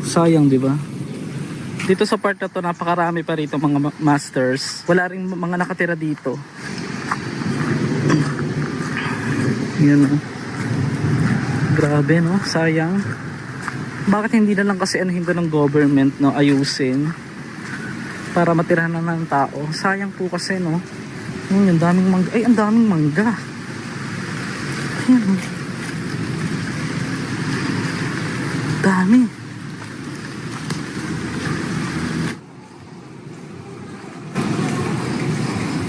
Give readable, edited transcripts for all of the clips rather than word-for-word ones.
Sayang, di ba? Dito sa part na to, napakarami pa rito mga masters. Wala ring mga nakatira dito. Yan o. Grabe no, sayang. Bakit hindi na lang kasi anuhin to ng government, no, ayusin para matirahan na ng tao. Sayang po kasi no. Yung daming mangga. Ay, ang daming mangga. Ayan o. Dami.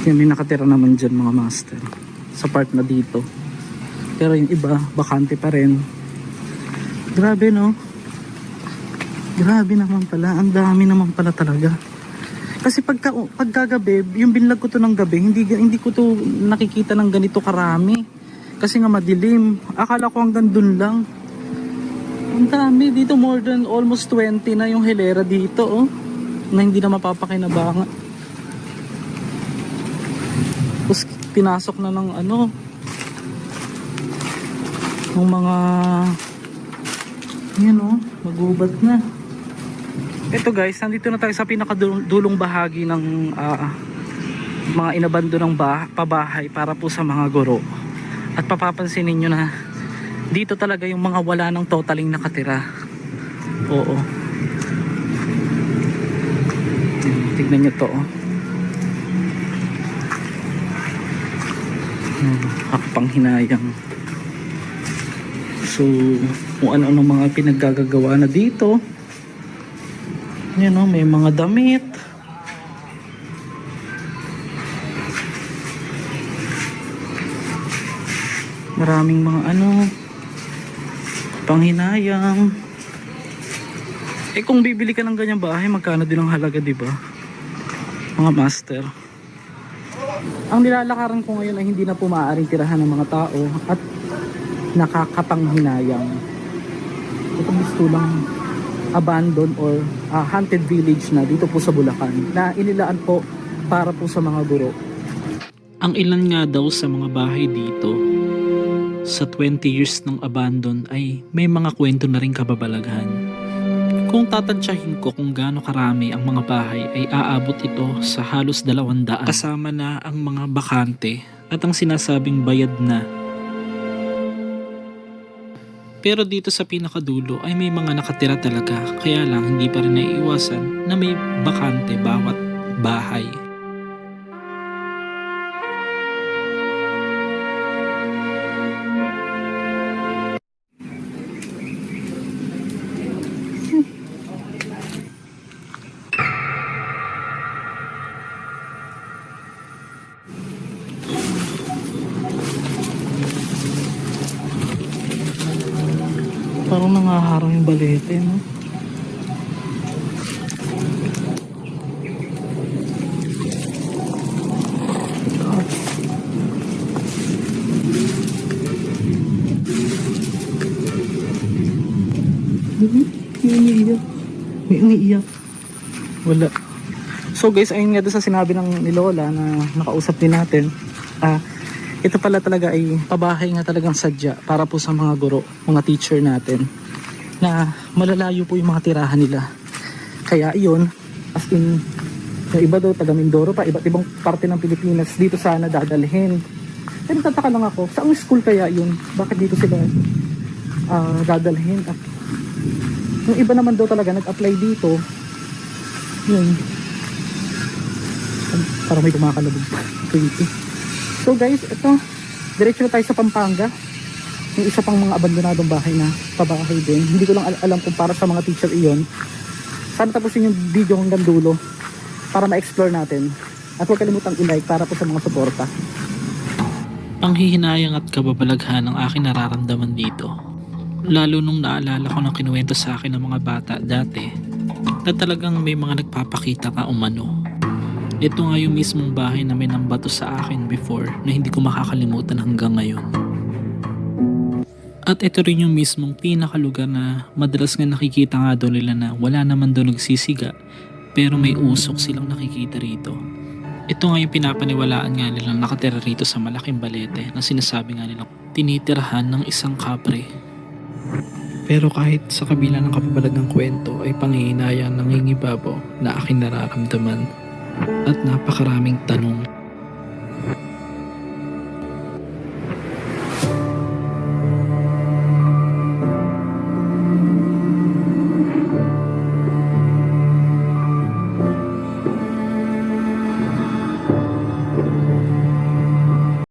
Yan, may nakatira naman dyan mga master sa part na dito, pero yung iba bakante pa rin. Grabe no, grabe naman pala, ang dami naman pala talaga. Kasi pagkagabi, yung binlag ko to ng gabi, hindi ko to nakikita ng ganito karami kasi nga madilim. Akala ko hanggang dun lang. Ang dami dito, more than almost 20 na yung hilera dito oh, na hindi na mapapakinabangan. Tapos pinasok na ng ano, ng mga yan o, magubat na. Ito guys, nandito na tayo sa pinakadulong bahagi ng mga inabando ng pabahay para po sa mga guro. At papapansin ninyo na dito talaga yung mga wala ng totaling nakatira. Oo, tignan nyo to oh. Kapanghinayang. So kung ano-ano mga pinaggagawa na dito. Yan o, may mga damit. Maraming mga ano, panghinayang. Eh kung bibili ka ng ganyang bahay, magkano din ang halaga, di ba? Mga master. Ang nilalakaran ko ngayon ay hindi na po maaaring tirahan ng mga tao at nakakapanghinayang. Ito gusto lang abandoned or haunted village na dito po sa Bulacan na inilaan po para po sa mga guro. Ang ilan nga daw sa mga bahay dito sa 20 years ng abandon ay may mga kwento na rin kababalaghan. Kung tatansyahin ko kung gaano karami ang mga bahay ay aabot ito sa halos 200 kasama na ang mga bakante at ang sinasabing bayad na. Pero dito sa pinakadulo ay may mga nakatira talaga, kaya lang hindi pa rin naiiwasan na may bakante bawat bahay. Parang nangaharang yung balete, no? May umiiyak. Wala. So guys, ayun nga doon sa sinabi ng ni Lola na nakausap din natin. Ito pala talaga ay pabahay nga talagang sadya para po sa mga guro, mga teacher natin na malalayo po yung mga tirahan nila. Kaya iyon, as in yung iba daw taga Mindoro pa, iba't ibang parte ng Pilipinas dito sana dadalhin. Pero tataka lang ako, saang school kaya yun? Bakit dito sila dadalhin? At yung iba naman daw talaga nag-apply dito. Yun, parang may kumakalabog pa. So guys, ito, diretso na tayo sa Pampanga. Yung isa pang mga abandonadong bahay na pabahay din. Hindi ko lang alam kung para sa mga teacher iyon. Sana tapusin yung video hanggang dulo para ma-explore natin. At huwag kalimutang i-like para po sa mga suporta. Panghihinayang at kababalaghan ang aking nararamdaman dito. Lalo nung naalala ko ng kinuwento sa akin ng mga bata dati na talagang may mga nagpapakita ka umano. Ito nga yung mismong bahay na may nambato sa akin before na hindi ko makakalimutan hanggang ngayon. At ito rin yung mismong pinakalugar na madalas nga nakikita nga doon nila na wala naman doon nagsisiga pero may usok silang nakikita rito. Ito nga yung pinapaniwalaan nga nilang nakatira rito sa malaking balete na sinasabi nga nilang tinitirahan ng isang kapre. Pero kahit sa kabila ng kapabalagang kwento ay panghihinayang nangingibabaw na aking nararamdaman at napakaraming tanong